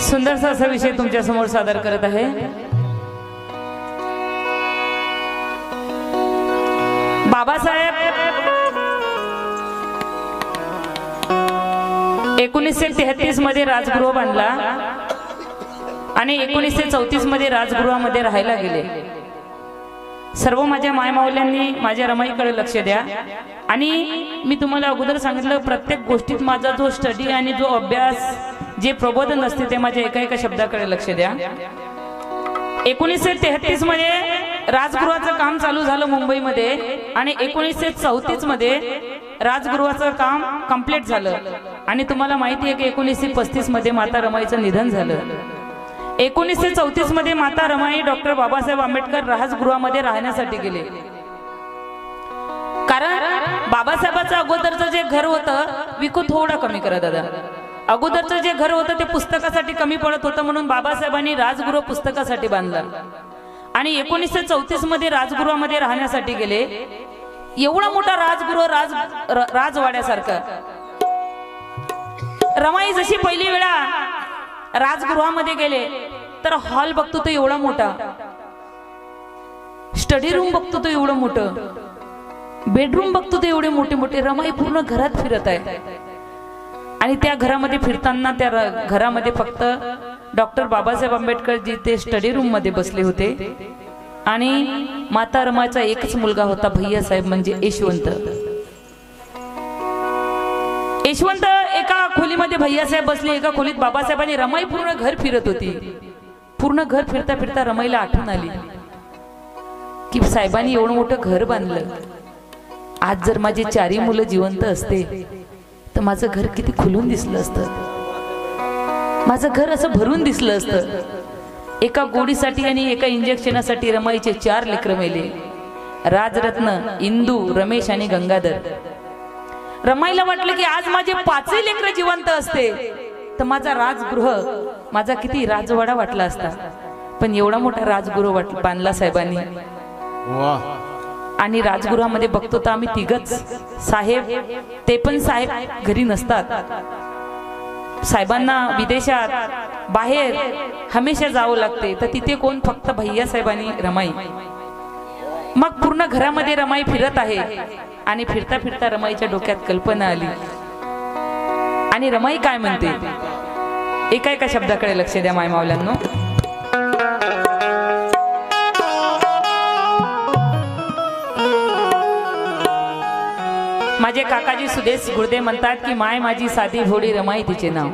सुंदरसा असा विषय तुमच्या समोर सादर करत आहे। बाबासाहेब 1933 मध्ये राजगृह बांधला आणि 1934 मध्ये राजगृहामध्ये राहायला गेले। सर्व माझ्या मायमावल्यांनी माझ्या रमाईकडे लक्ष द्या। आणि मी तुम्हाला अगोदर सांगितलं, प्रत्येक गोष्टीत माझा जो स्टडी आणि जो अभ्यास जे प्रबोधन असते ते माझ्या एका एका शब्दाकडे लक्ष द्या। 1933 मध्ये राजगृहाचं काम चालू झालं मुंबईमध्ये आणि 1934 मध्ये राजगृहाचं काम कंप्लीट झालं। आणि तुम्हाला माहिती आहे की 1935 मध्ये माता रमाईचं निधन झालं। 1934 मध्ये माता रमाई डॉक्टर बाबासाहेब आंबेडकर राजगृहामध्ये राहण्यासाठी गेले। कारण बाबासाहेबांचं अगोदरचं जे घर होतं, विकू थोडा कमी करा दादा, अगोदरचं जे घर होतं ते पुस्तकासाठी कमी पडत होतं, म्हणून बाबासाहेबांनी राजगृह पुस्तकासाठी बांधलं आणि 1934 मध्ये राजगृहामध्ये राहण्यासाठी गेले। एवढा मोठा राजगृह, राजवाड्यासारखं। रमाई जशी पहिली वेळा राजगृहामध्ये गेले तर हॉल बघतो तो एवढा मोठा, स्टडी रूम बघतो तो एवढं मोठं, बेडरूम बघतो ते एवढे मोठे मोठे। रमाई पूर्ण घरात फिरत आहे आणि त्या घरामध्ये फिरताना त्या घरामध्ये फक्त डॉक्टर बाबासाहेब आंबेडकर जी ते स्टडी रूम मध्ये बसले होते आणि माता रमाईचा एकच मुलगा होता, भैयासाहेब म्हणजे यशवंत। यशवंत एका खोलीमध्ये भैयासाहेब बसले, एका खोलीत बाबासाहेब आणि रमाई पूर्ण घर फिरत होती। पूर्ण घर फिरता फिरता रमाईला आठवण आली की साहेबांनी एवढं मोठं घर बांधलं, आज जर माझे चारही मुलं जिवंत असते तर माझं घर किती खुलून दिसलं असतं, माझं घर असं भरून दिसलं असतं। एका गोडीसाठी आणि एका इंजेक्शनासाठी रमाईचे 4 लेकरं मेले, राजरत्न, इंदू, रमेश आणि गंगाधर। रमाईला वाटलं की आज माझे 5ही लेकरं जिवंत असते तर माझा राजगृह, माझा किती राजवाडा वाटला असता। पण एवढा मोठा राजगृह बांधला साहेबांनी। आणि राजगृहामध्ये बघतो तर आम्ही तिघच साहेब, ते पण साहेब घरी नसतात। साहेबांना विदेशात बाहेर हमेशा जावं लागते, तर तिथे कोण, फक्त भैयासाहेब आणि रमाई। मग पूर्ण घरामध्ये रमाई फिरत आहे आणि फिरता फिरता रमाईच्या डोक्यात कल्पना आली आणि रमाई काय म्हणते, एका एका शब्दाकडे लक्ष द्या मायमावल्यांनो। माझे काकाजी सुदेश गुर्दे म्हणतात की माय माझी साधी भोळी रमाई तिचे नाव,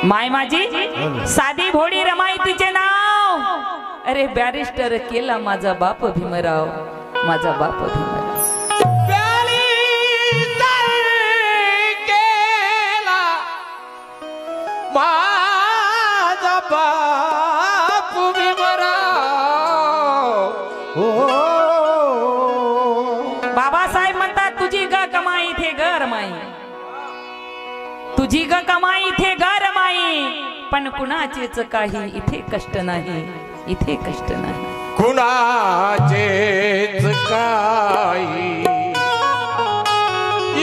माय माझी साधी भोळी रमाई तिचे नाव। अरे बॅरिस्टर केला माझा बाप भीमराव, माझा बाप भीमराव। माझा बाप भीमराव। बाबासाहेब म्हणतात तुझी ग कमाई थे ग रमाई, तुझी ग कमाई थे ग रमाई, पण कुणाचेच काही इथे कष्ट नाही, इथे कष्ट नाही, कुणाचेच काही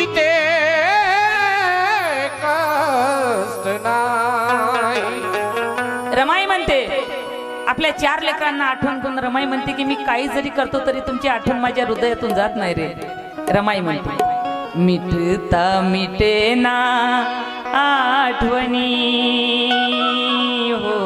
इथे कष्ट नाही। रमाई म्हणते आपल्या 4 लेकरांना आठवण करून रमाई म्हणते की मी काही जरी करतो तरी तुमची आठवण माझ्या हृदयातून जात नाही रे। रमाई म्हणते मिटता मिटे ना आठवणी हो,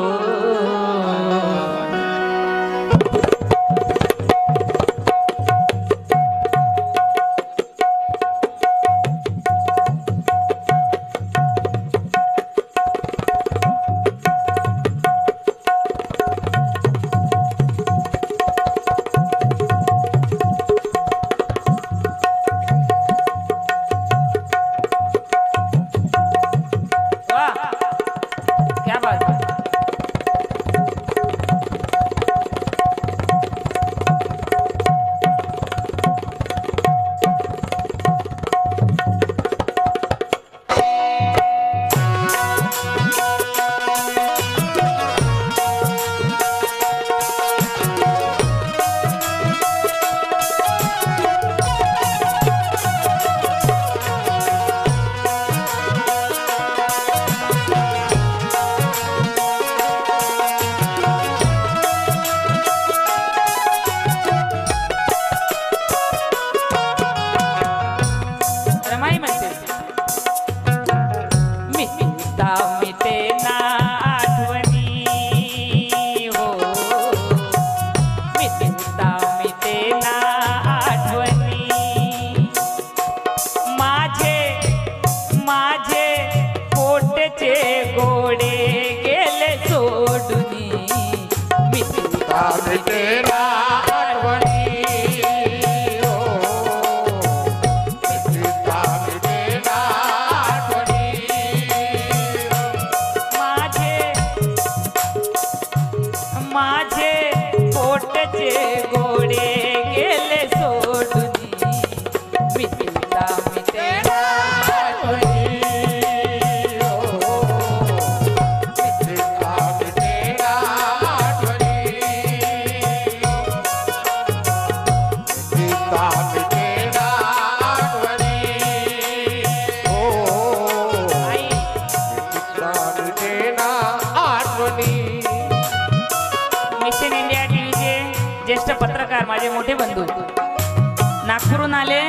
पोटचे गोडे गेले सोडूनी मित्रता मिटेना आठवणी हो मित्रता मिटेना आठवणी माझे पोटचे गोडे गेले सोडूनी मित्रता मिटेना आठवणी हो मित्रता मिटेना आठवणी मित्रता मिटेना आठवणी हो आई मित्रता मिटेना आठवणी मिशन इंडिया टीव्हीचे ज्येष्ठ पत्रकार माझे मोठे बंधू नागपूरहून आले.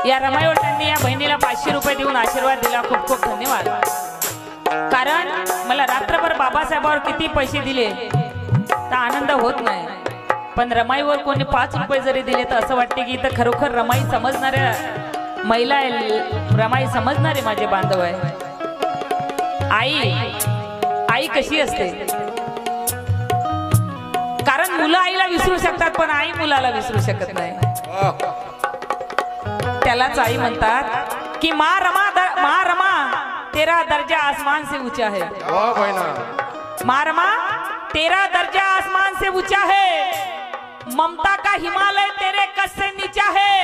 या रमाई वडिलांनी या बहिणीला 500 रुपये देऊन आशीर्वाद दिला. खूप खूप धन्यवाद. कारण मला रात्रभर बाबासाहेबावर किती पैसे दिले तर आनंद होत नाही, पण रमाईवर कोणी 5 रुपये जरी दिले तर असं वाटते की इथं खरोखर रमाई समजणाऱ्या महिला आहे, रमाई समजणारे माझे बांधव आहे. आई कशी असते, कारण मुलं आईला विसरू शकतात पण आई मुलाला विसरू शकत नाही. त्यालाच आई म्हणतात की माँ रमा तेरा दर्जा आसमान से ऊंचा है. वाह बहिणा माँ रमा तेरा दर्जा आसमान से ऊंचा है, ममता का हिमालय तेरे कद से नीचा है.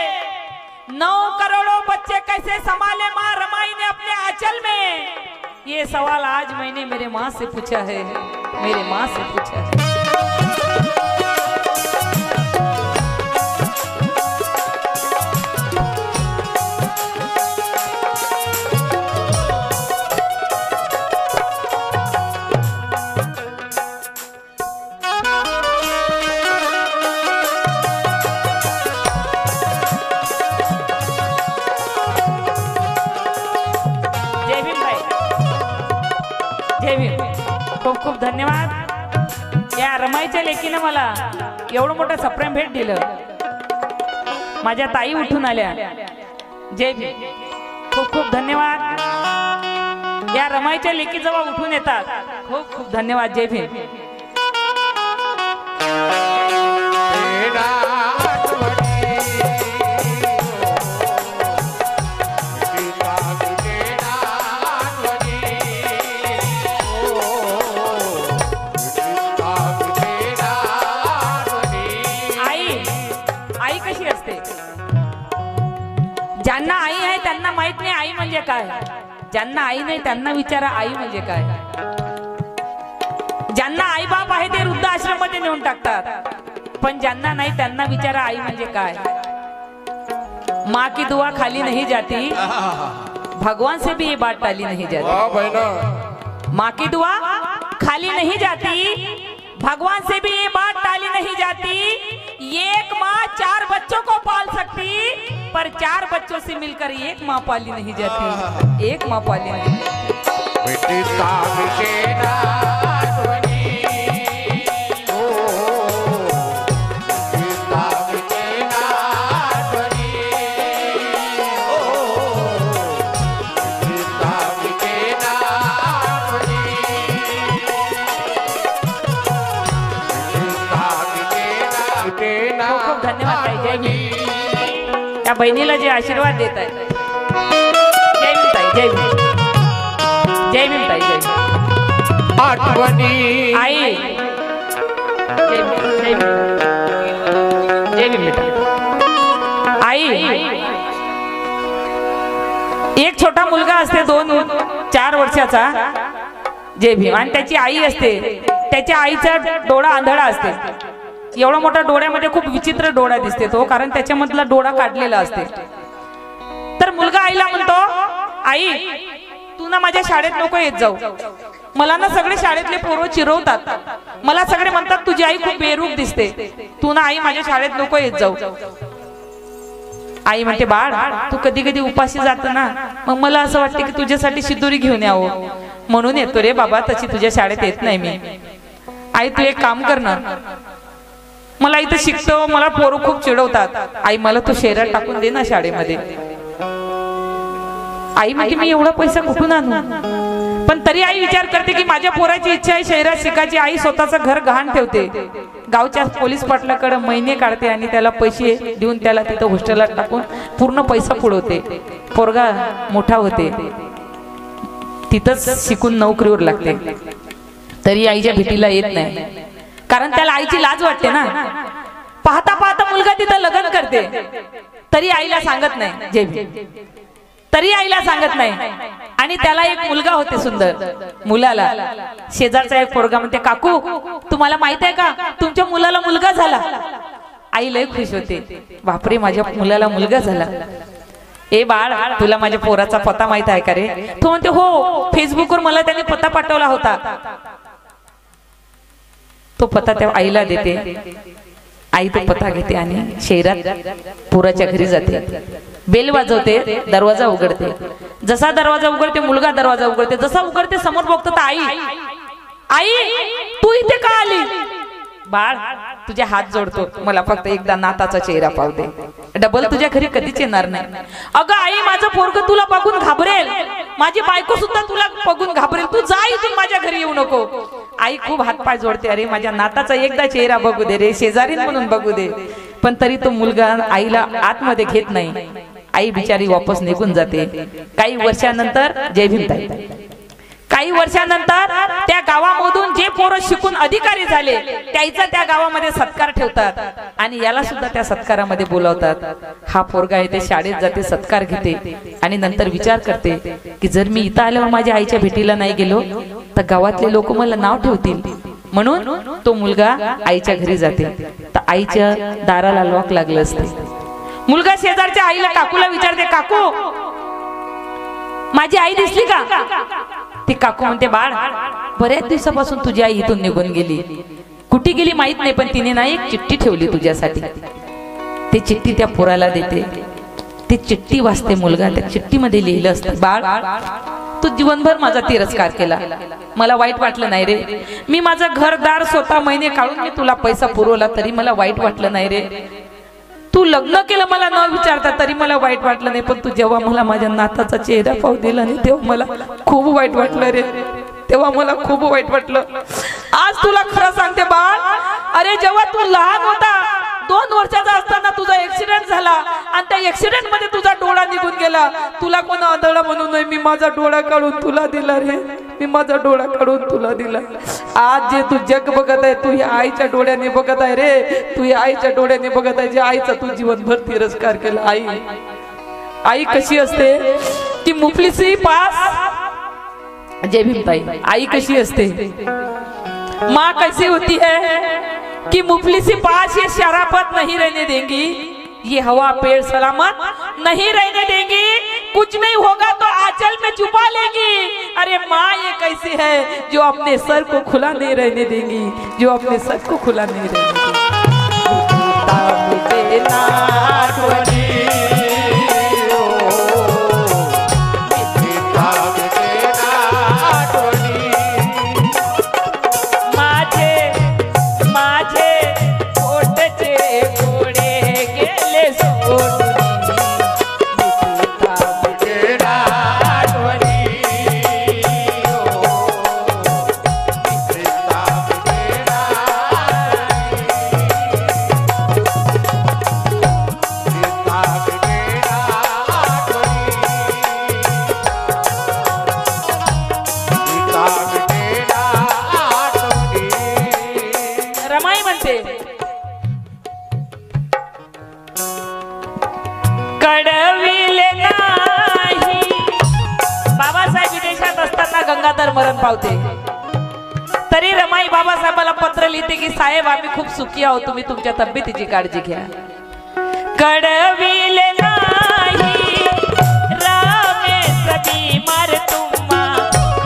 9 करोड़ों बच्चे कैसे संभाले माँ रमाई ने अपने आंचल में, ये सवाल आज मैंने मेरे माँ से पूछा है, मेरे माँ से पूछा है. जय भीम. खूप खूप धन्यवाद. या रमाईच्या लेकीनं मला एवढं मोठं सप्रेम भेट दिलं. माझ्या ताई उठून आल्या. जय भीम. खूप खूप धन्यवाद. या रमाईच्या लेकी जेव्हा उठून येतात खूप खूप धन्यवाद. जय भीम. तेरा आठवणी मित्रता मिटेना आठवणी हो मित्रता मिटेना आठवणी आई कशी असते, ज्यांना आई आहे त्यांना माहित नाही आई म्हणजे काय, ज्यांना आई नाही त्यांना विचारा आई म्हणजे काय. ज्यांना आई बाप आहे ते वृद्धाश्रम मध्ये नेऊन टाकतात, पण ज्यांना नाही त्यांना विचारा आई म्हणजे काय. माँ की दुआ खाली नहीं जाती, भगवान से भी ये बात टाली नहीं जाती. वाह बहिणा माँ की दुआ खाली नहीं जाती, भगवान से भी ये बात टाली नहीं जाती. एक माँ 4 बच्चों को पाल सकती, पर 4 बच्चों से मिलकर एक माँ पाली नहीं जाती, एक माँ पाली नहीं जाती. मित्रता मिटेना आठवणी हो मित्रता मिटेना आठवणी हो मित्रता मिटेना आठवणी मित्रता मिटेना खूप खूप धन्यवाद ताई. जय भीम. या बहिणीला जे आशीर्वाद देत आहे. जय भीम ताई. जय भीम. जय भीम ताई. जय भीम. आठवणी आई जय भीम. जय भीम. जय भीम बेटा. आई एक छोटा मुलगा असते 2-4 वर्षाचा. जय भीम. आणि त्याची आई असते, त्याच्या आईचा डोळा आंधळा असते. एवढा मोठा डोळ्यामध्ये खूप विचित्र डोळा दिसते तो, कारण त्याच्यामधला डोळा काढलेला असते. तर मुलगा आईला म्हणतो, आई तू ना माझ्या शाळेत नको येत जाऊ, मला ना सगळे शाळेतले पोरं चिरवतात, मला सगळे म्हणतात तुझी आई खूप बेरूप दिसते, तू ना आई माझ्या शाळेत नको येत जाऊ. आई म्हणते, बाळ तू कधी कधी उपाशी जात ना, मग मला असं वाटतं की तुझ्यासाठी शिदोरी घेऊन यावं म्हणून येतो रे बाबा, तशी तुझ्या शाळेत येत नाही मी. आई तू एक काम कर ना, मला इथं शिकतो, मला पोरं खूप चिडवतात, आई मला तू शहरात टाकून दे ना शाळेमध्ये. आई म्हणते मी एवढा पैसा कुठून आणू, पण तरी आई विचार करते की माझ्या पोराची इच्छा आहे शहरात शिकायची. आई स्वतःचं घर गहाण ठेवते, गावच्या पोलीस पाटलाकडे महिने काढते आणि त्याला पैसे देऊन त्याला तिथं हॉस्टेलला टाकून पूर्ण पैसा पुरवते. पोरगा मोठा होते, तिथंच शिकून नोकरीवर लागते. तरी आईच्या भेटीला येत नाही, कारण त्याला आईची लाज वाटते ना. पाहता पाहता मुलगा तिथं लग्न करते, तरी आईला सांगत नाही जय भीम, तरी आईला सांगत नाही. आणि त्याला एक मुलगा होते सुंदर, मुलाला शेजारचा एक पोरगा म्हणते काकू तुम्हाला माहित आहे का तुमच्या मुलाला मुलगा झाला. आई लय खुश होते, बापरे माझ्या मुलाला मुलगा झाला. ए बाळ तुला माझ्या पोराचा पत्ता माहित आहे का रे. तो म्हणते हो फेसबुकवर मला त्याने पत्ता पाठवला होता. तो पत्ता त्या आईला देते. आई तो पत्ता घेते आणि शहरात पोराच्या घरी जाते. बेल वाजवते, दरवाजा उघडते. जसा दरवाजा उघडते मुलगा दरवाजा उघडते. जसा उघडते समोर बघतो तर आई, आई तू इथे का आली. बाळ तुझे हात जोडतो, मला फक्त एकदा नाताचा चेहरा पाहू दे, डबल तुझ्या घरी कधीच येणार नाही. अगं आई माझं पोरगं तुला बघून घाबरेल, माझी बायको सुद्धा तुला बघून घाबरेल, तू जा इथून माझ्या घरी येऊ नको. आई खूप हातपाय जोडते, अरे माझ्या नाताचा एकदा चेहरा बघू दे रे, शेजारीन म्हणून बघू दे. पण तरी तो मुलगा आईला आतमध्ये घेत नाही. आई बिचारी वापस निघून जाते. काही वर्षानंतर जय भीमताई, काही वर्षानंतर त्या गावामधून जे पोरं शिकून अधिकारी झाले त्याचा त्या गावामध्ये सत्कार ठेवतात आणि याला सुद्धा त्या सत्कारामध्ये बोलावतात. हा पोरगा आहे ते शाळेत जाते, सत्कार घेते आणि नंतर विचार करते की जर मी इथं आल्यावर माझ्या आईच्या भेटीला नाही गेलो तर गावातले लोक मला नाव ठेवतील. म्हणून तो मुलगा आईच्या घरी जाते. तर आईच्या दाराला लॉक लागलं असते. मुलगा शेजारच्या आईला काकूला विचारते काकू माझी आई दिसली का. ती काकू म्हणते बाळ बऱ्याच दिवसापासून तुझी आई इथून निघून गेली, कुठे गेली माहित नाही, पण तिने ना एक चिठ्ठी ठेवली तुझ्यासाठी. ती चिठ्ठी त्या पोराला देते. ती चिठ्ठी वाचते मुलगा. त्या चिठ्ठीमध्ये लिहिलं असतं बाळ तू जीवनभर माझा तिरस्कार केला, मला वाईट वाटलं नाही रे. मी माझं घरदार स्वतः महिने काढून मी तुला पैसा पुरवला तरी मला वाईट वाटलं नाही रे. तू लग्न केलं मला न विचारता तरी मला वाईट वाटलं नाही, पण तू जेव्हा मला माझ्या नाताचा चेहरा पाहू दिला नाही तेव्हा मला खूप वाईट वाटलं रे, तेव्हा मला खूप वाईट वाटलं. आज तुला खरं सांगते बाळ, अरे जेव्हा तू लहान होता 2 वर्षाचा असताना तुझा ऍक्सिडेंट झाला आणि त्या ऍक्सिडेंट मध्ये तुझा डोळा निघून गेला. तुला कोण आंधळा म्हणून नाही, मी माझा डोळा काढून तुला दिला रे, मी माझा डोळा काढून तुला दिला. आज जे तू जग बघत आहे तू या आईच्या डोळ्याने बघत आहे रे, तू या आईच्या डोळ्याने बघत आहे जे आईचा तू जीवनभर तिरस्कार केला. आई आई कशी असते ती मुफलीसी पास जय भीमताई. आई कशी असते, माँ कैसी होती है कि मुफलिसी पास ये शराफत नहीं रहने देंगी, ये हवा पेड़ सलामत नहीं रहने देंगी, कुछ नहीं होगा तो आंचल में छुपा लेगी. अरे माँ ये कैसी है जो अपने सर को खुला नहीं रहने देंगी, जो अपने सर को खुला नहीं रहने देंगी. गंगाधर मरण पावते तरी रमाई बाबासाहेबाला पत्र लिहिते की साहेब आम्ही खूप सुखी आहोत, तुम्ही तुमच्या तब्येतीची काळजी घ्या. कडविले नाही रामेश बीमार तुम्हा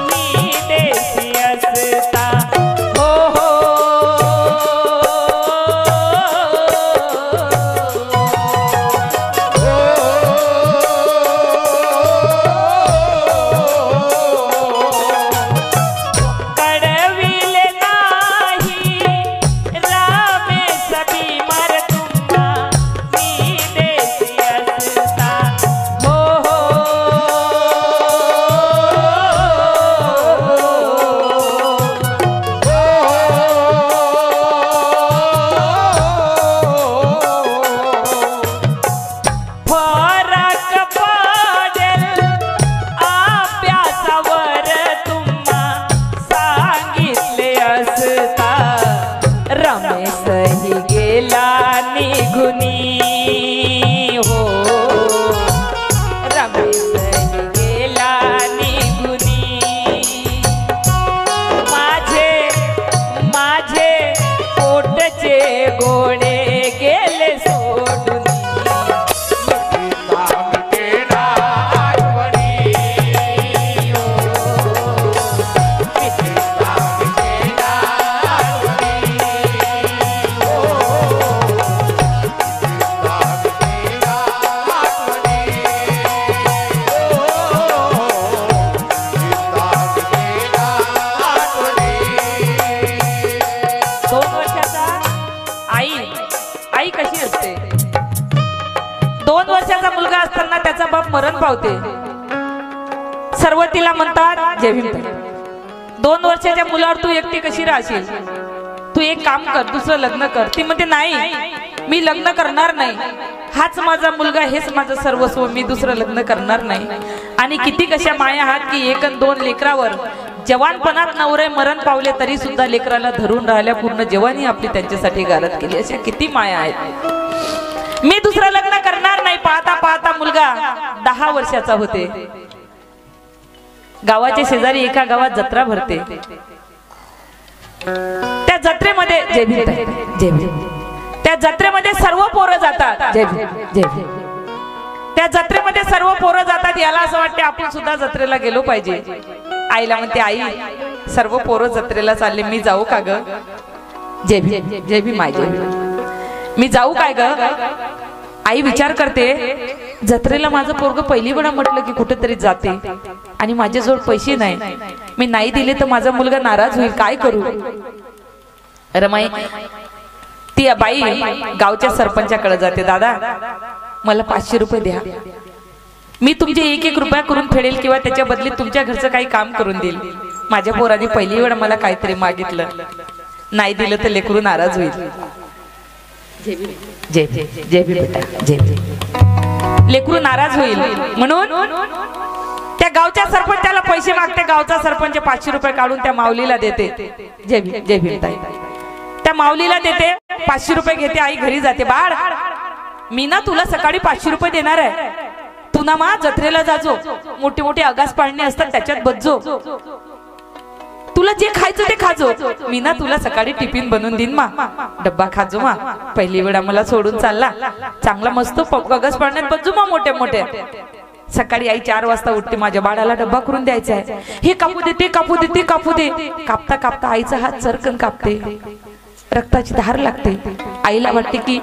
मी देसी असता हो हो पावते. सर्व तिला म्हणतात जय भीम. 2 वर्षाच्या मुलावर तू एकटी कशी राहशील? तू एक काम कर, दुसरं लग्न कर. ती म्हणते नाही, मी लग्न करणार नाही. हाच माझा मुलगा, हेच माझं सर्वस्व, मी दुसरं लग्न करणार नाही. आणि किती कशा माया आहात की 1 आणि 2 लेकरावर जवानपणात नवरे मरण पावले तरी सुद्धा लेकराला धरून राहिल्या, पूर्ण जवानी आपली त्यांच्यासाठी गारद केली. अशा किती माया आहेत. मी दुसरं लग्न करणार नाही. पाहता पाहता मुलगा 10 वर्षाचा होते. गावाच्या शेजारी एका गावात जत्रा भरते. त्या जत्रेमध्ये जय भीम, जय भीम. त्या जत्रेमध्ये सर्व पोरं जातात. जय भीम, जय भीम. त्या जत्रेमध्ये सर्व पोरं जातात. याला असं वाटते आपण सुद्धा जत्रेला गेलो पाहिजे. आईला म्हणते, आई सर्व पोरं जत्रेला चालले, मी जाऊ का ग? जय भीम, जय भीम. आई जय भीम. मी जाऊ काय ग? आई विचार करते, जत्रेला माझं पोरग पहिली वेळा म्हटलं की कुठेतरी जाते आणि माझ्याजवळ पैसे नाही. मी नाही दिले तर माझा मुलगा नाराज होईल, काय करू? रमाई ती बाई गावच्या सरपंचाकडे जाते. दादा मला 500 रुपये द्या, मी तुमचे 1-1 रुपया करून फेडेल किंवा त्याच्या बदलीत तुमच्या घरचं काही काम करून देईल. माझ्या पोराने पहिली वेळा मला काहीतरी मागितलं, नाही दिलं तर लेकरू नाराज होईल. जय जय जय बेटा, जय. लेकरू नाराज होईल म्हणून त्या गावच्या सरपंचाला पैसे मागते. गावचा सरपंच 500 रुपये काढून त्या माऊलीला देते. जय भीम, जय भीम ताई. त्या माऊलीला देते, 500 रुपये घेते. आई घरी जाते. बाळ, मी ना तुला सकाळी 500 रुपये देणार आहे. तू ना मा जत्रेला जाजो, मोठे मोठे आगास पाळणे असतात त्याच्यात बसजो, तुला जे खायचं ते खाजो. मी ना तुला सकाळी टिफिन बनवून देईन मा, डब्बा खाजो मा. पहिली वेळा मला सोडून चालला, चांगला मस्त आगास पाळण्यात बसजो मा मोठे मोठे. सकाळी आई 4 वाजता उठते, माझ्या बाळाला डब्बा करून द्यायचा आहे. हे कापू दे, ते कापू दे, ते कापू दे. कापता कापता आईचा हात चरकन कापते, रक्ताची धार लागते. आईला वाटते की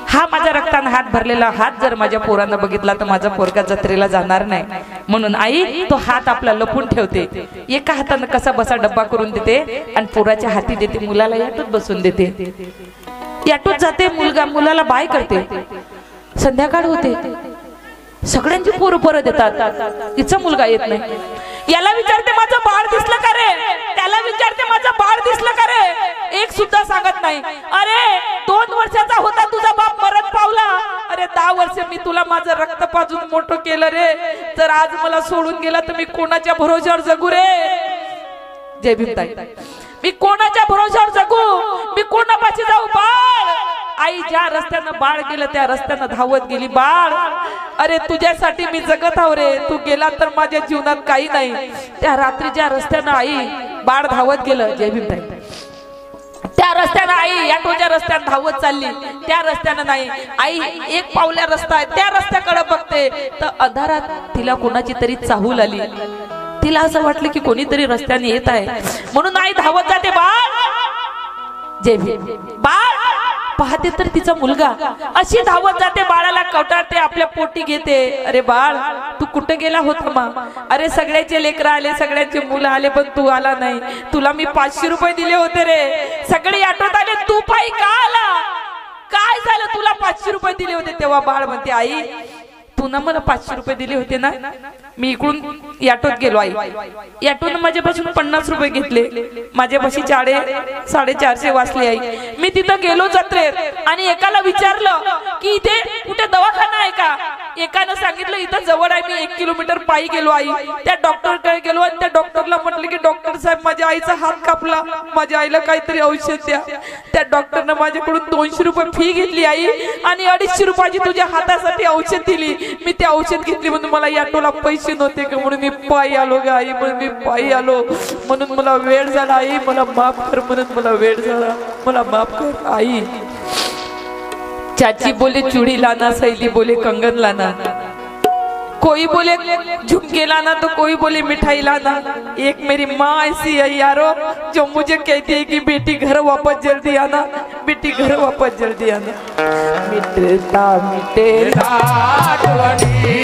हा माझा रक्ताने हात भरलेला हात जर माझ्या पोरांना बघितला तर माझा पोरगा जत्रेला जाणार नाही. म्हणून आई तो हात आपला लपून ठेवते. एका हाताने कसा बसा डब्बा करून देते आणि पोराच्या हाती देते. मुलाला याटूत बसून देते. याटूत जाते. मुलाला बाय करते. संध्याकाळ होते. सगळ्यांची पोरं परत येतात. तिचा मुलगा येत नाही. याला विचारते, माझं बाळ दिसलं का रे? त्याला विचारते, माझं बाळ दिसलं का रे? एक सुद्धा सांगत नाही. अरे 2 वर्षाचा होता तुझा बाप मरण पावला. अरे 10 वर्ष मी तुला माझं रक्त पाजून मोठं केलं रे. जर आज मला सोडून गेला तर मी कोणाच्या भरोश्यावर जगू रे? जय भीम ताई. मी कोणाच्या भरोश्यावर जगू? मी कोणापाशी जाऊ? बाळ, आई ज्या रस्त्यानं बाळ गेलं त्या रस्त्यानं धावत गेली. बाळ, अरे तुझ्यासाठी मी जगत आहो रे. तू गेला तर माझ्या जीवनात काही नाही. त्या रात्री ज्या रस्त्यानं आई बाळ धावत गेलं, जय भीम ताई, त्या रस्त्यानं आई याटोच्या रस्त्यानं धावत चालली. त्या रस्त्यानं नाही, आई 1 पावल्या रस्ता आहे त्या रस्त्याकडे बघते तर अंधारात तिला कोणाची तरी चाहूल आली. तिला असं वाटलं की कोणीतरी रस्त्याने येत आहे म्हणून आई धावत जाते. बाळ, जय भीम. बाळ पाहते तर तिचा मुलगा. अशी धावत जाते, बाळाला कवटाळते, आपल्या पोटी घेते. अरे बाळ, तू कुठे गेला होता मा? अरे सगळ्याचे लेकरं आले, सगळ्यांचे मुलं आले, पण तू आला नाही. तुला मी 500 रुपये दिले होते रे. सगळे आठवत आले, तू पायी का आला? काय झालं? तुला 500 रुपये दिले होते. तेव्हा बाळ म्हणते, आई तू ना मला 500 रुपये दिले होते ना, मी इकडून याटोत गेलो. आई याटोन माझ्यापासून 50 रुपये घेतले. माझ्यापाशी 450 वाचले. आई मी तिथं गेलो जत्रेत आणि एकाला विचारलं की इथे कुठे दवाखाना आहे का? एकानं सांगितलं इथं जवळ आहे. मी 1 किलोमीटर पायी गेलो. आई त्या डॉक्टरकडे गेलो आणि त्या डॉक्टरला म्हटलं की डॉक्टर साहेब माझ्या आईचा हात कापला, माझ्या आईला काहीतरी औषध द्या. त्या डॉक्टरनं माझ्याकडून 200 रुपये फी घेतली आई आणि 250 रुपयाची तुझ्या हातासाठी औषध दिली. मी ते औषध घेतली म्हणून मला याटोला पैसे नव्हते का म्हणून मी पायी आलो ग आई. म्हणून मी पायी आलो, म्हणून मला वेळ झाला. आई मला माफ कर, म्हणून मला वेळ झाला, मला माफ कर आई. चाची बोले चूड़ी लाना, सहेली बोले कंगन लाना, कोई बोले झुमके लाना तो कोई बोले मिठाई लाना. एक मेरी माँ ऐसी है यारो जो मुझे कहती है कि बेटी घर वापस जल्दी आना, बेटी घर वापस जल्दी आना. मिटता मिटेगा आठवनी,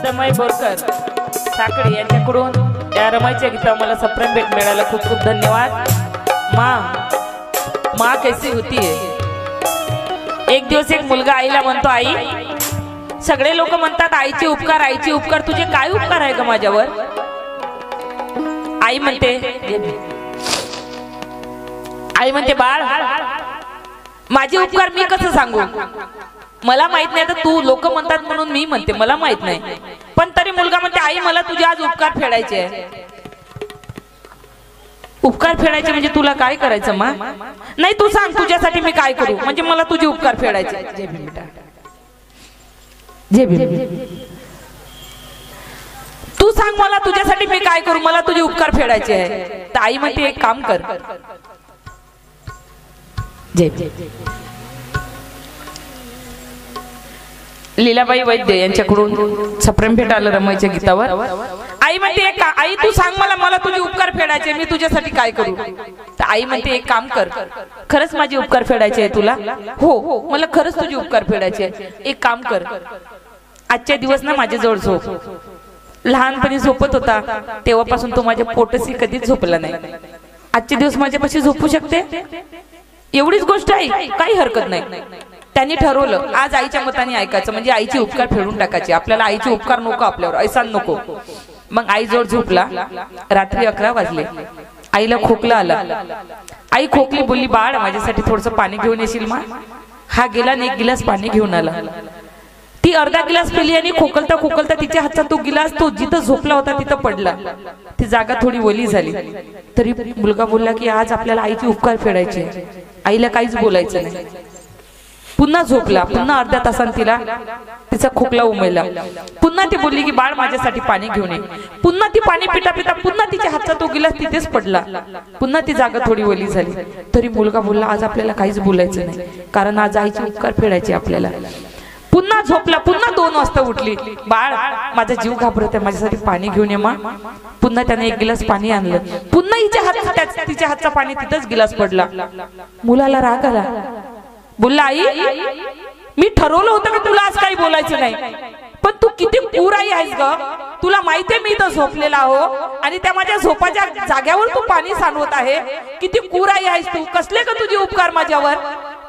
रमाई बोरकर साकडे यांच्याकडून या रमाईच्या गीतावर मला सप्रेम भेट मिळाला. खूप खूप धन्यवाद. माँ कैसी होती है. एक दिवस एक मुलगा आईला म्हणतो, आई सगळे लोक म्हणतात आईचे उपकार आईचे उपकार, तुझे काय उपकार आहे ग माझ्यावर. आई म्हणते बाळ माझे उपकार मी कसं सांगू, मला माहित नाही. तर तू लोक म्हणतात म्हणून मी म्हणते, मला माहित नाही. पण तरी मुलगा म्हणते आई मला तुझे आज उपकार फेडायचे आहे. उपकार फेडायचे म्हणजे तुला काय करायचं मा. नाही तू सांग तुझ्यासाठी मी काय करू, म्हणजे मला तुझे उपकार फेडायचे. जय भीम बेटा, जय भीम. तू सांग मला तुझ्यासाठी मी काय करू, मला तुझे उपकार फेडायचे आहे. तर आई म्हणते एक काम कर. जय जय. लीलाबाई वैद्य यांच्याकडून सप्रेम भेट आलं रमाईच्या गीतावर. आई म्हणते आई तू सांग मला तुझे उपकार फेडायचे, मी तुझ्यासाठी काय करू. तर आई म्हणते एक काम कर, खरंच माझे उपकार फेडायचे आहे तुला. हो मला खरंच तुझे उपकार फेडायचे. एक काम कर, आजच्या दिवस ना माझ्याजवळ झोप. लहानपणी झोपत होता तेव्हापासून तो माझ्या पोटशी कधीच झोपला नाही. आजचे दिवस माझ्यापाशी झोपू शकते, एवढीच गोष्ट आहे, काही हरकत नाही. त्यांनी ठरवलं आज आईच्या मताने ऐकायचं, म्हणजे आईचे उपकार फेडून टाकायचे. आपल्याला आईचे उपकार नको, आपल्यावर ऐसान नको. मग आई जोड झोपला. रात्री 11 वाजले. आईला खोकला आला. आई खोकली, बोलली बाळ माझ्यासाठी थोडस पाणी घेऊन येशील मा. हा गेला आणि 1 गिलास पाणी घेऊन आला. ती अर्धा गिलास पिली आणि खोकलता खोकलता तिच्या हातचा तो गिलास तो जिथं झोपला होता तिथं पडला. ती जागा थोडी ओली झाली. तरी मुलगा बोलला की आज आपल्याला आईचे उपकार फेडायचे. आईला काहीच बोलायचं नाही. पुन्हा झोपला. पुन्हा अर्ध्या तासांनी तिचा खोकला उमलला. पुन्हा ती बोलली की बाळ माझ्यासाठी पाणी घेऊन ये. पुन्हा ती पाणी पिता पिता पुन्हा तिच्या हातचा तो गिलास तिथेच पडला. पुन्हा ती जागा थोडी ओली झाली. तरी मुलगा बोलला आज आपल्याला काहीच बोलायचं नाही, कारण आज आईचे उपकार फेडायचे आपल्याला. पुन्हा झोपला. पुन्हा 2 वाजता उठली. बाळ माझा जीव घाबरत आहे, माझ्यासाठी पाणी घेऊन ये मा. पुन्हा त्याने 1 गिलास पाणी आणलं. पुन्हा तिच्या हातचा पाणी तिथंच गिलास पडला. मुलाला राग आला. बोलला आई मी ठरवलं होतं की तुला आज काही बोलायचं नाही, पण तू किती क्रूर आई आहेस ग. तुला माहितीये मी इथं झोपलेला आहो आणि त्या माझ्या झोपाच्या जाग्यावर तू पाणी सांडवत आहे. किती क्रूर आई आहेस तू. कसले का तुझे उपकार माझ्यावर.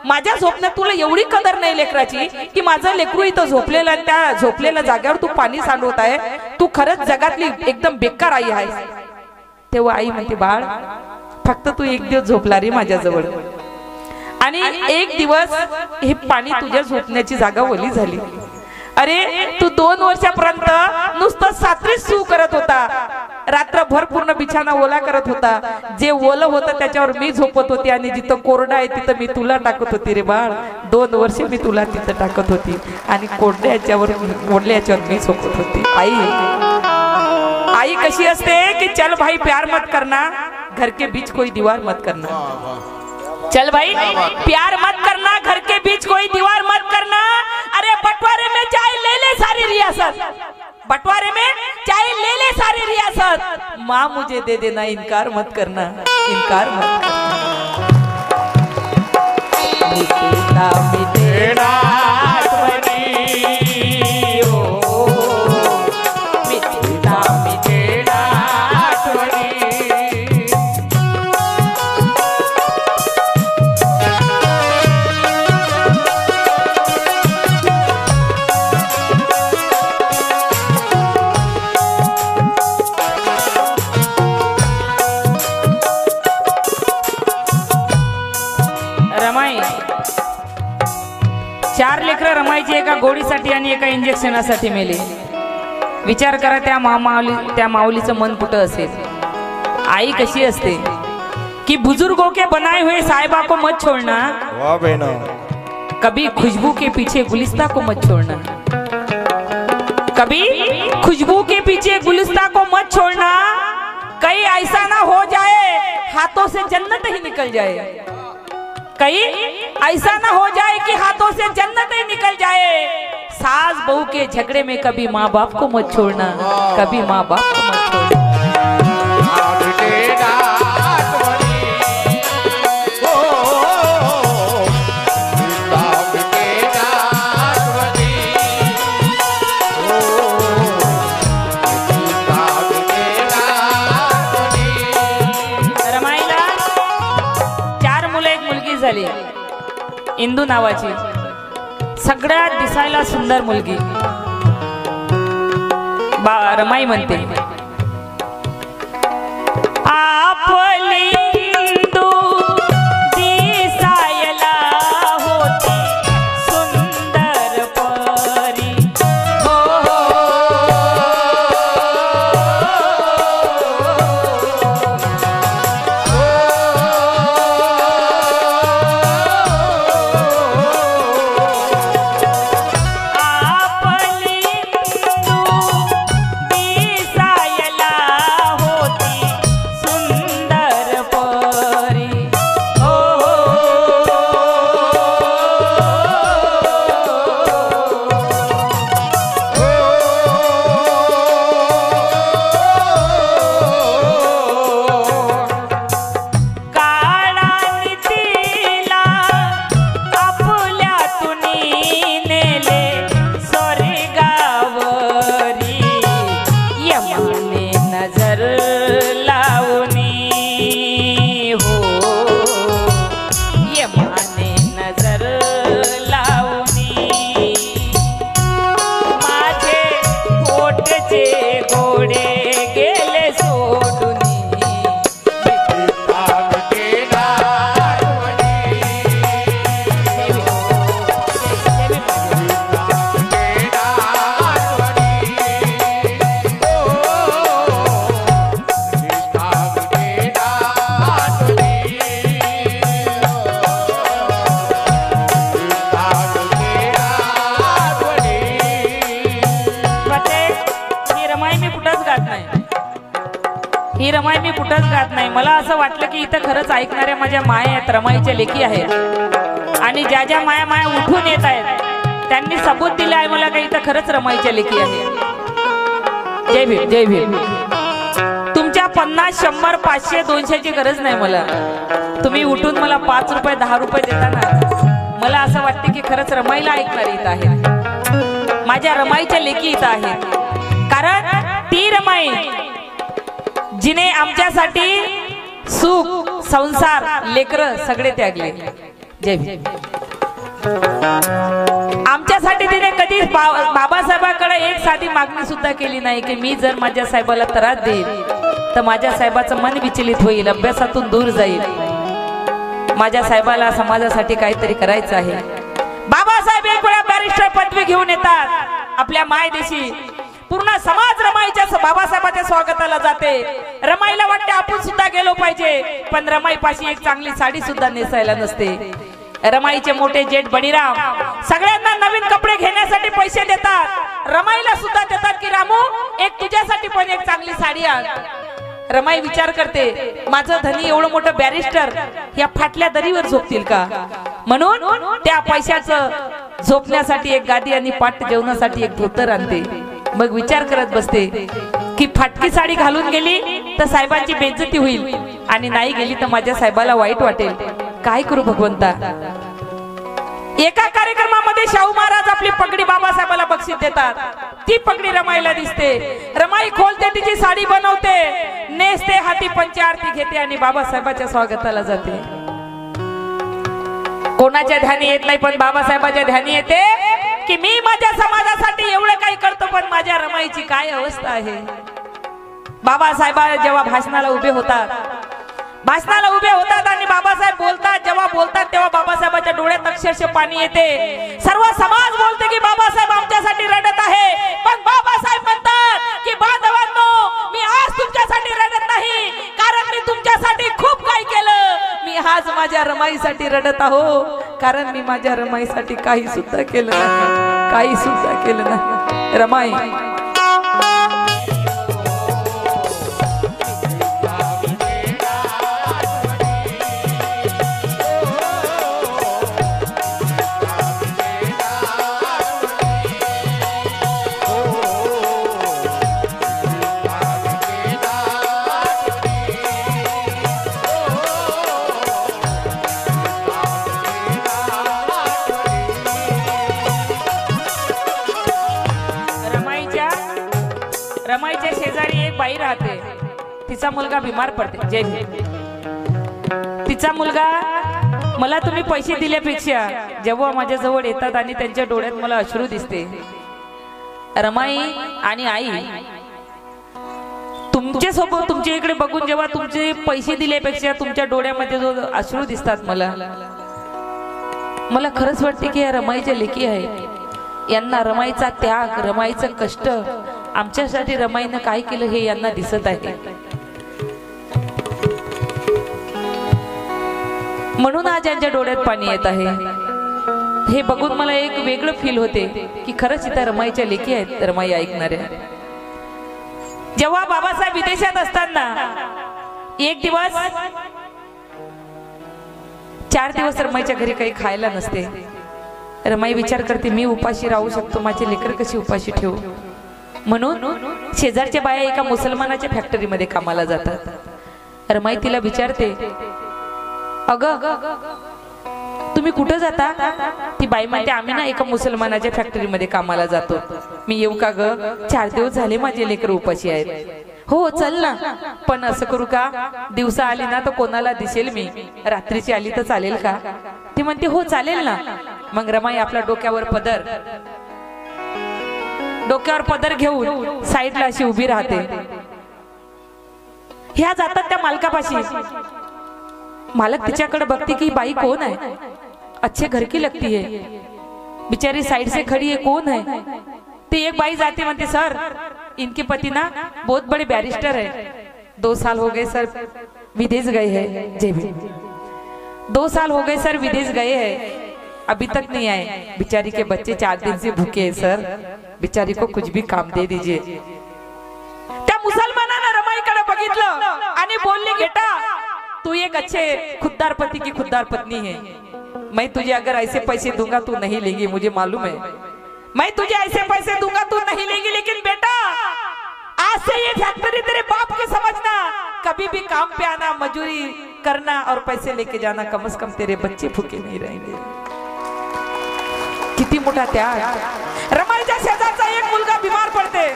माझ्या झोपण्यात तुला एवढी कदर नाही लेकराची की माझं लेकरू इथं झोपलेलं आणि त्या झोपलेल्या जाग्यावर तू पाणी सांडवत आहे. तू खरंच जगातली एकदम बेकार आई आहेस. तेव्हा आई म्हणते बाळ फक्त तू 1 दिवस झोपला रे माझ्याजवळ, आणि 1 दिवस हे पाणी तुझ्या झोपण्याची जागा ओली झाली. अरे तू 2 वर्षापर्यंत नुसतं सात्रीच सू करत होता. रात्रभर पूर्ण बिछाना ओला करत होता. जे ओलं होतं त्याच्यावर मी झोपत होती आणि जिथं कोरडा आहे तिथं मी तुला टाकत होती रे बाळ. 2 वर्ष मी तुला तिथं टाकत होती आणि कोरड्या याच्यावर मी झोपत होती. आई कशी असते की चल भाई प्यार मत करना, घर के बीच कोई दीवार मत करना. चल भाई प्यार मत करना, घर के बीच कोई दीवार मत करना. अरे बंटवारे में चाहे ले ले सारी रियासत, बंटवारे में चाहे ले ले सारी रियासत, माँ मुझे दे देना, इनकार मत करना, इनकार मत करना. मिटेगा मिटेगा 4 लेकरं रमायची एका गोडीसाठी आणि एका इंजेक्शनासाठी मेले. विचार करा त्या माऊलीचं मन कुठं असेल. आई कशी असते कि बुजुर्गों के बनाए हुए साहिबा को मत छोड़ना, वाह बहना. कभी खुशबू के पीछे गुलिस्ता को मत छोड़ना, कभी खुशबू के पीछे गुलिस्ता को मत छोड़ना. कहीं ऐसा ना हो जाए हाथों से जन्नत ही निकल जाए, कहीं ऐसा ना हो जाए कि हाथों से जन्नत ही निकल जाए. सास बहू के झगड़े में कभी माँ बाप को मत छोड़ना, कभी माँ बाप को मत छोड़ना. रमाईला 4 मुलं एक मुलगी झाली, इंदू नावाची. सगळ्यात दिसायला सुंदर मुलगी. रमाई म्हणते आपली इंदू दिसायला होती सुंदर परी. हो ही रमाई मी कुठंच गात नाही. मला असं वाटलं की इथं खरंच ऐकणाऱ्या माझ्या माया आहेत, रमाईच्या लेकी आहेत. आणि ज्या ज्या माया उठून येत आहेत त्यांनी सबूत दिले आहे मला की इथं खरंच रमाईच्या लेकी आहेत. जय भीम, जय भीम. तुमच्या 50, 100, 500, 200ची गरज नाही मला. तुम्ही उठून मला 5 रुपये 10 रुपये देता ना, मला असं वाटते की खरंच रमाईला ऐकणारे इथं आहेत, माझ्या रमाईच्या लेकी इथं आहेत. कारण ती रमाई जिने आमच्यासाठी सुख, संसार, लेकरं सगळे त्यागले. जय भीम. आमच्यासाठी तिने कधी बाबासाहेबांकडे एक साधी मागणी सुद्धा केली नाही की मी जर माझ्या साहेबाला त्रास देईल तर माझ्या साहेबाचं मन विचलित होईल, अभ्यासातून दूर जाईल. माझ्या साहेबाला समाजासाठी काहीतरी करायचं आहे. बाबासाहेब एक वेळा बॅरिस्टर पदवी घेऊन येतात आपल्या मायदेशी. पूर्ण समाज रमाईच्या बाबासाहेबांच्या स्वागताला जाते. रमाईला वाटते आपण सुद्धा गेलो पाहिजे, पण रमाईपाशी एक चांगली साडी सुद्धा नेसायला नसते. रमाईचे मोठे जेठ बडीराम सगळ्यांना नवीन कपडे घेण्यासाठी पैसे देतात, रमाईला सुद्धा देतात की रामू एक तुझ्यासाठी पण एक चांगली साडी आण. रमाई विचार करते माझं धनी एवढं मोठं बॅरिस्टर या फाटल्या दरीवर झोपतील का, म्हणून त्या पैशाचं झोपण्यासाठी एक गादी आणि पाट जेवणासाठी एक धोतर आणते. मग विचार करत बसते की फाटकी साडी घालून गेली तर साहेबांची बेइज्जती होईल आणि नाही गेली तर माझ्या साहेबाला वाईट वाटेल. काय करू भगवंता. एका कार्यक्रमामध्ये शाहू महाराज आपली पगडी बाबासाहेबाला बक्षीस देतात. ती पगडी रमाईला दिसते. रमाई खोलते, तिची साडी बनवते, नेसते, हाती पंचारती घेते आणि बाबासाहेबाच्या स्वागताला जाते. कोणाच्या ध्यानी येत नाही पण बाबासाहेबाच्या ध्यानी येते की मी माझ्या समाजासाठी एवढं काही करतो, पण माझ्या रमाईची काय अवस्था आहे. बाबासाहेब जेव्हा भाषणाला उभे होतात आणि बाबासाहेब बोलतात, जेव्हा बोलतात तेव्हा बाबासाहेबाच्या डोळ्यात अक्षरशः पाणी येते. सर्व समाज बोलते की बाबासाहेब आमच्यासाठी रडत आहे, पण बाबासाहेब म्हणतात की बांधवांनो, मी आज तुमच्यासाठी रडत नाही, कारण मी तुमच्यासाठी खूप काही केलं. मी आज माझ्या रमाईसाठी रडत आहो, कारण मी माझ्या रमाईसाठी काही सुद्धा केलं नाही, काही सुद्धा केलं नाही. रमाई रमाईच्या शेजारी एक बाई राहते. तिचा मुलगा बिमार पडते. जय भीम. तिचा मुलगा मला तुम्ही पैसे दिल्यापेक्षा जेव्हा माझ्या जवळ येतात आणि त्यांच्या डोळ्यात मला अश्रू दिसते. रमाई आणि आई तुमच्या सोबत तुमच्या इकडे बघून जेव्हा तुमचे पैसे दिल्यापेक्षा तुमच्या डोळ्यामध्ये जो अश्रू दिसतात मला खरंच वाटते की या रमाईच्या लेकी आहे. यांना रमाईचा त्याग, रमाईचं कष्ट, आमच्यासाठी रमाईनं काय केलं हे यांना दिसत आहे. म्हणून आज यांच्या डोळ्यात पाणी येत आहे. हे बघून मला एक वेगळं फील होते की खरंच इथं रमाईच्या लेकी आहेत, रमाई ऐकणाऱ्या. जेव्हा बाबासाहेब विदेशात असताना एक दिवस 4 दिवस रमाईच्या घरी काही खायला नसते. रमाई विचार करते मी उपाशी राहू शकतो, माझे लेकर कशी उपाशी ठेवू. म्हणून शेजारच्या बाया एका मुसलमानाच्या फॅक्टरीमध्ये कामाला जातात. रमाई तिला विचारते, अगं तुम्ही कुठं जाता? ती बाई म्हणते आम्ही ना एका मुसलमानाच्या फॅक्टरीमध्ये कामाला जातो. मी येऊ का ग? 4 दिवस झाले माझे लेकर उपाशी आहेत. हो चल ना, पण असं करू का, दिवसा आली ना तर कोणाला दिसेल मी, रात्रीची आली तर चालेल का? ती म्हणते हो चालेल ना. मग रमाई आपल्या डोक्यावर पदर घेऊन साईडला अशी उभी राहते. ह्या जातात त्या मालकापाशी. मालक तिच्याकडे बघते की बाई कोण आहे, अच्छे घर की लगती है, बिचारी साइड से खड़ी है, कौन है? ते एक बाई जाती म्हणते सर इनके पति ना बहुत बड़े बैरिस्टर है, 2 साल हो गए सर विदेश गए हैं. जय भीम. 2 साल हो गए सर विदेश गए हैं, अभी तक नहीं आए. बिचारी के बच्चे 4 दिन से भूखे हैं सर, बिचारी को कुछ भी काम दे दीजिए. त्या मुसलमानाने रमाईकडे बघितलं आणि बोलले बेटा तू एक अच्छे खुददार पति की खुददार पत्नी है, मैं तुझे अगर ऐसे पैसे दूंगा तू नहीं लेगी, मुझे मालूम है, मैं तुझे ऐसे पैसे दूंगा तू नहीं लेगी, लेकिन बेटा आज से ये फैक्ट्री तेरे बाप की समझना, कभी भी काम पे आना, मजूरी करना और पैसे लेके जाना, कम से कम तेरे बच्चे भूखे नहीं रहेंगे. किती मोठा त्याग. रमाईच्या शेजारचा एक मुलगा बिमार पडते.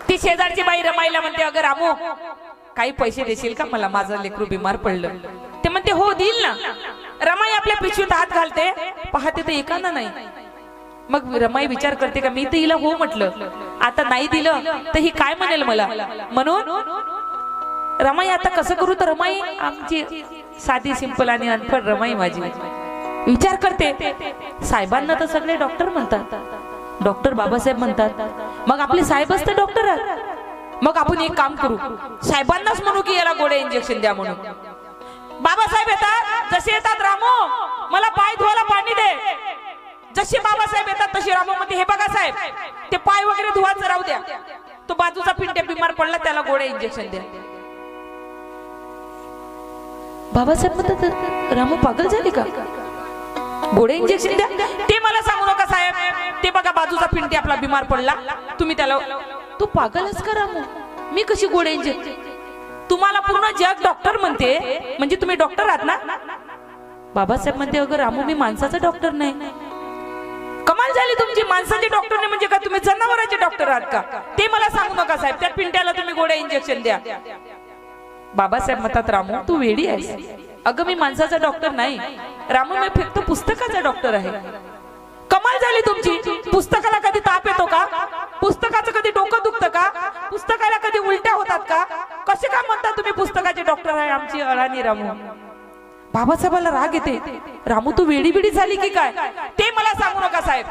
ती शेजारची बाई रमाईला म्हणते अगं रामू काही पैसे देशील का मला, माझं लेकरू बिमार पडलं. ते म्हणते हो देईल ना. रमाई आपल्या पिशवीत हात घालते, पाहते तर एकाना नाही. मग रमाई विचार करते का मी तर हिला हो म्हटलं, आता नाही दिलं तर ही काय म्हणेल मला. म्हणून रमाई आता कसं करू. तर रमाई आमची साधी सिंपल आणि अनपढ रमाई माझी विचार करते, साहेबांना तर सगळे डॉक्टर म्हणतात, डॉक्टर बाबासाहेब म्हणतात, मग आपले साहेबच तर डॉक्टर आहेत. मग आपण एक काम करू, साहेबांनाच म्हणू की याला गोळे इंजेक्शन द्या म्हणून. बाबासाहेब येतात, जसे येतात रामू मला पाय धुवायला पाणी दे. जसे बाबासाहेब येतात तशी रामू म्हणते हे बघा साहेब ते पाय वगैरे धुवायचं राहू द्या, तो बाजूचा पिंट्या बिमार पडला त्याला गोळे इंजेक्शन द्या. बाबासाहेब म्हणतात रामू पागल झाली का, गोळे इंजेक्शन द्या? ते मला सांगू नका साहेब, ते बघा बाजूचा पिंट्या आपला बिमार पडला, तुम्ही त्याला. तू पागलच का रामू, मी कशी गोळे इंजेक्शन? तुम्हाला पूर्ण जग डॉक्टर म्हणते, म्हणजे तुम्ही डॉक्टर आहात ना? बाबासाहेब म्हणते अगं रामू मी माणसाचा डॉक्टर नाही. कमाल झाली तुमची, माणसाचे डॉक्टर नाही म्हणजे का तुम्ही जनावरांचे डॉक्टर आहात का? ते मला सांगू नका साहेब, त्या पिंट्याला तुम्ही गोळे इंजेक्शन द्या. बाबासाहेब म्हणतात रामू तू वेडी आहेस, अगं मी माणसाचा डॉक्टर नाही रामू, मी फक्त पुस्तकाचा डॉक्टर आहे. कमाल झाली तुमची, पुस्तकाला कधी ताप येतो का? पुस्तकाचं कधी डोकं दुखतं का? पुस्तकाला कधी उलट्या होतात का? कसे काय म्हणता तुम्ही पुस्तकाचे डॉक्टर आहे? आमची अळानी रामू. बाबासाहेबाला राग येते, रामू तू वेडी बिडी झाली की काय? ते मला सांगू नका साहेब.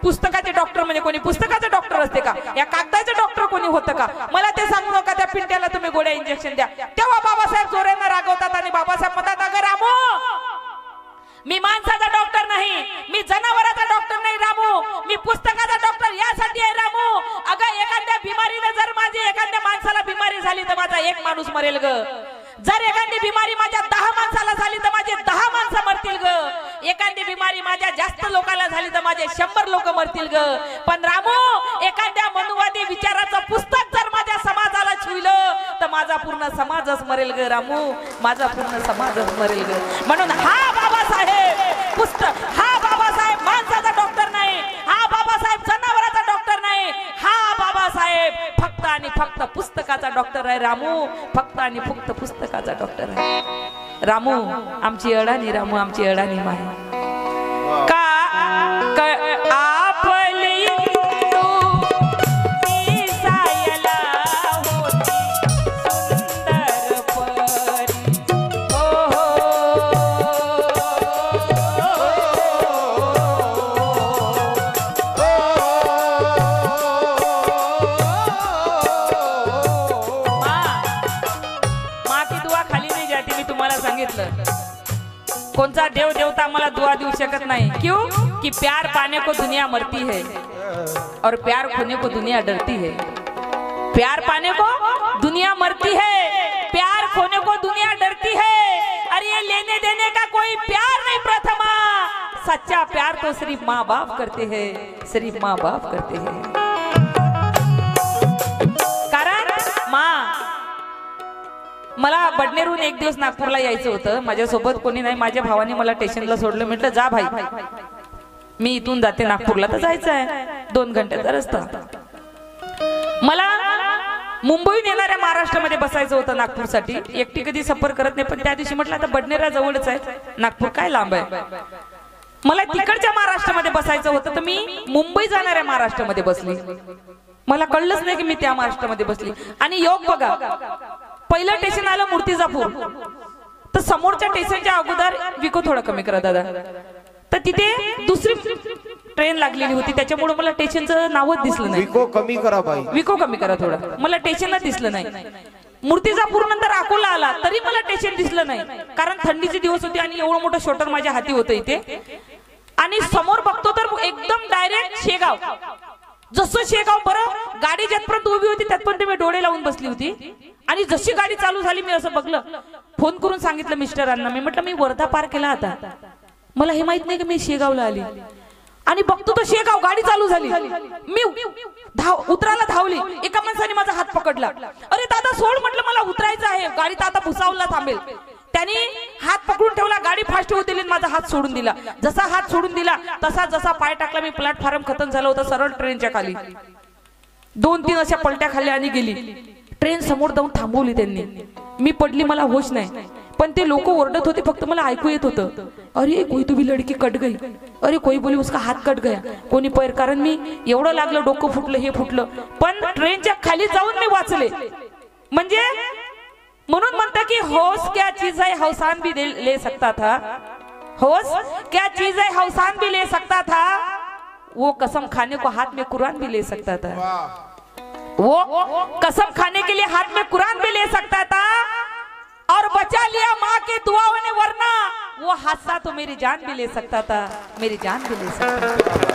पुस्तकाचे डॉक्टर म्हणजे कोणी पुस्तकाचे डॉक्टर असते का? या कागदाचे डॉक्टर कोणी होतं का? मला ते सांगू नका. त्या पिंट्याला तुम्ही गोळ्या इंजेक्शन द्या. तेव्हा बाबासाहेब जोराने रागवतात आणि बाबासाहेब म्हणतात, अगं रामू मी माणसाचा डॉक्टर नाही, मी जनावराचा डॉक्टर नाही रामू, मी पुस्तकाचा डॉक्टर यासाठी आहे रामू. अगं एखाद्या बिमारीने जर माझी एखाद्या माणसाला बिमारी झाली तर माझा एक माणूस मरेल ग. जर एखादी बिमारी माझ्या 10 माणसाला झाली तर माझे 10 माणसं मरतील ग. एखादी बिमारी माझ्या जास्त लोकांना झाली तर माझे 100 लोक मरतील ग. पण रामू एखाद्या मनुवादी विचाराचं पुस्तक जर माझ्या समाजाला छुईलं तर माझा पूर्ण समाजच मरेल ग रामू, माझा पूर्ण समाजच मरेल ग. म्हणून हा बाबासाहेब पुस्तक, हा बाबासाहेब माणसाचा डॉक्टर नाही, हा बाबासाहेब जनावराचा डॉक्टर नाही, हा बाबासाहेब फक्त आणि फक्त पुस्तकाचा डॉक्टर आहे रामू, फक्त आणि फक्त पुस्तकाचा डॉक्टर आहे रामू. आमची अडाणी रामू, आमची अडाणी माय का आपली दिसायला होती सुंदर परी. हो माँ की दुआ खाली नाही जाती. मी तुम्हाला सांगितलं कोणता देव देवता आम्हाला दुआ देऊ शकत नाही. क्यों? कि प्यार पाने को दुनिया मरती है और प्यार खोने को दुनिया डरती है. प्यार पाने को दुनिया मरती है, प्यार खोने को दुनिया डरती है. अरे ये लेने देने का कोई प्यार नहीं प्रथमा, सच्चा प्यार तो सिर्फ माँ बाप करते हैं, सिर्फ माँ बाप करते हैं. कारण माँ मला बडनेरहून एक दिवस नागपूरला यायचं होतं. माझ्यासोबत कोणी नाही, माझ्या भावाने मला स्टेशनला सोडलं. म्हटलं जा भाई, मी इथून जाते नागपूरला, तर जायचं आहे 2 घंट्याचा रस्ता. मला मुंबईहून येणाऱ्या महाराष्ट्रामध्ये बसायचं होतं नागपूरसाठी. एकटी कधी सफर करत नाही, पण त्या दिवशी म्हटलं आता बडनेरा जवळच आहे, नागपूर काय लांब आहे. मला तिकडच्या महाराष्ट्रामध्ये बसायचं होतं, तर मी मुंबई जाणाऱ्या महाराष्ट्रामध्ये बसली. मला कळलंच नाही की मी त्या महाराष्ट्रामध्ये बसली. आणि योग बघा, पहिलं स्टेशन आलं मूर्तिजापूर, तर समोरच्या स्टेशनच्या अगोदर विको थोडं कमी करा दादा, तर तिथे दुसरी ट्रेन लागलेली होती. त्याच्यामुळे मला स्टेशनचं नावच दिसलं नाही. विको कमी करा बाई, विको कमी करा थोडं, मला स्टेशनला दिसलं नाही. मूर्तिजापूर नंतर अकोला आला तरी मला स्टेशन दिसलं नाही, कारण थंडीचे दिवस होते आणि एवढं मोठं शोटर माझ्या हाती होतं इथे. आणि समोर बघतो तर एकदम डायरेक्ट शेगाव. जसं शेगाव, बरं गाडी ज्यातपर्यंत उभी होती त्यातपर्यंत मी डोळे लावून बसली होती. आणि जशी गाडी चालू झाली मी असं बघलं, फोन करून सांगितलं मिस्टरांना. मी म्हटलं मी वर्धा पार केला आता, मला हे माहित नाही की मी शेगावला आली. आणि बघतो तर शेगाव, गाडी चालू झाली. मी उतरायला धावली. एका माणसाने माझा हात पकडला. अरे दादा सोड, म्हटलं मला उतरायचं आहे, गाडी तर आता भुसावळला थांबेल. त्यांनी हात पकडून ठेवला, गाडी फास्ट होऊ दिली, माझा हात सोडून दिला. जसा हात सोडून दिला तसा जसा पाय टाकला, मी प्लॅटफॉर्म खतम झालं होतं, सरळ ट्रेनच्या खाली 2-3 अशा पलट्या खाल्ल्या आणि गेली. ट्रेन समोर जाऊन थांबवली त्यांनी. मी पडली, मला होश नाही. पण ते लोक ओरडत होते, फक्त मला ऐकू येत होतं, अरे कोई तो भी लड़की कट गई, अरे कोई बोली उसका हात कट गया, कोणी पैर. कारण मी एवढं लागलं, डोकं फुटलं, हे फुटलं, पण ट्रेनच्या खाली जाऊन मी वाचले. म्हणजे म्हणून म्हणता की होश क्या चीज है हौसान भी ले सकता था, होश क्या चीज है हौसान भी ले सकता था, वो कसम खाने को हाथ में कुरान भी ले सकता था, वो कसम खाने के लिए हाथ में कुरान भी ले सकता था और बचा लिया माँ की दुआओं ने, वरना वो हादसा तो मेरी जान भी ले सकता था, मेरी जान भी ले सकता था.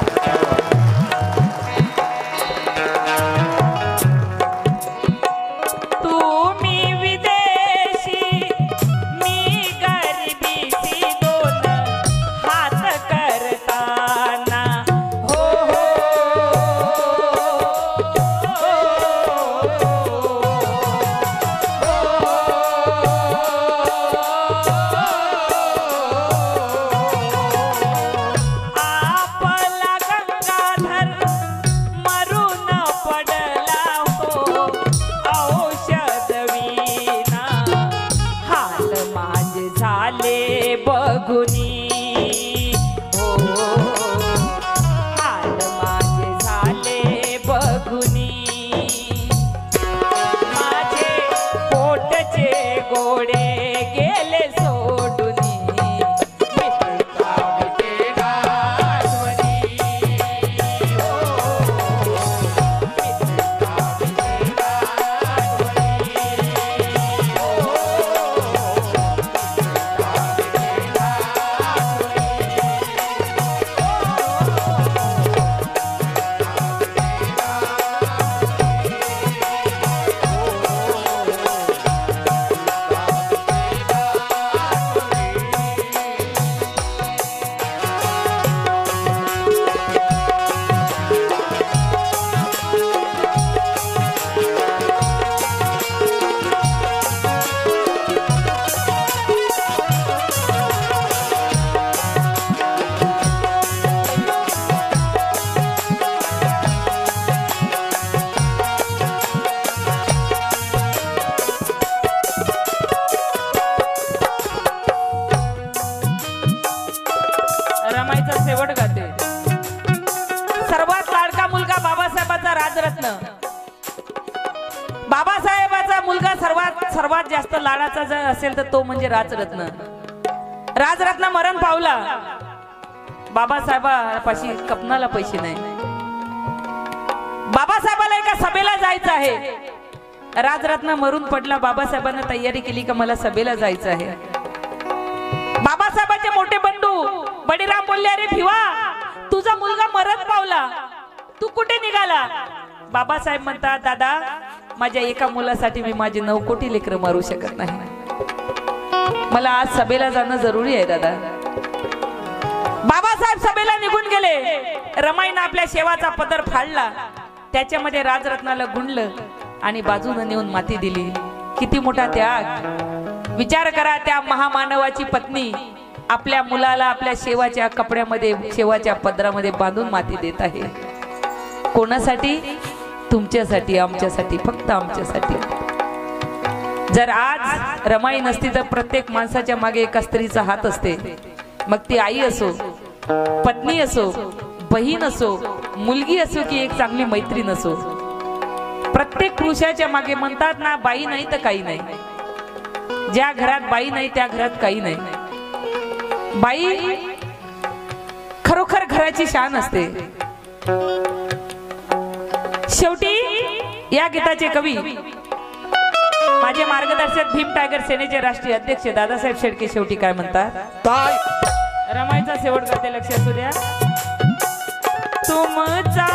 गोडे गेले सोडून, शेवट गाते. सर्वात लाडका मुलगा बाबासाहेबाचा राजरत्न. बाबासाहेबाचा मुलगा सर्वात जास्त लाडाचा जर असेल तर तो म्हणजे राजरत्न. राजरत्न मरण पावला. बाबासाहेबापाशी कपनाला पैसे नाही. बाबासाहेबाला एका सभेला जायचं आहे. राजरत्न मरून पडला. बाबासाहेबांना तयारी केली का मला सभेला जायचं आहे. बाबासाहेबांचे मोठे बंधू बडीराम बोलले, अरे भिवा, तुझा मुलगा मरण पावला, तू कुठे निघाला. बाबासाहेब म्हणतात, दादा, माझ्या एका मुलासाठी मी माझे 9 कोटी लेकरं मारू शकत नाही. मला आज सभेला जाणं जरुरी आहे दादा. बाबासाहेब सभेला निघून गेले. रमाईनं आपल्या शेवाचा पदर फाडला. त्याच्यामध्ये राजरत्नाला गुंडलं आणि बाजूने नेऊन माती दिली. किती मोठा त्याग. विचार करा, त्या महामानवाची पत्नी आपल्या मुलाला आपल्या शेवाच्या कपड्यामध्ये, शेवाच्या पदरामध्ये बांधून माती देत आहे. कोणासाठी? तुमच्यासाठी, आमच्यासाठी, फक्त आमच्यासाठी. जर आज रमाई नसती तर प्रत्येक माणसाच्या मागे एका स्त्रीचा हात असते. मग ती आई असो, पत्नी असो, बहीण असो, मुलगी असो की एक चांगली मैत्रीण असो. प्रत्येक पुरुषाच्या मागे म्हणतात ना, बाई नाही तर काही नाही. ज्या घरात बाई नाही त्या घरात काही नाही. बाई खरोखर घराची शान असते. शेवटी या गीताचे कवी माझे मार्गदर्शक भीम टायगर सेनेचे राष्ट्रीय अध्यक्ष दादासाहेब शेळके शेवटी काय म्हणतात? रमाईचा शेवट करते, लक्ष असू द्या. तुमचा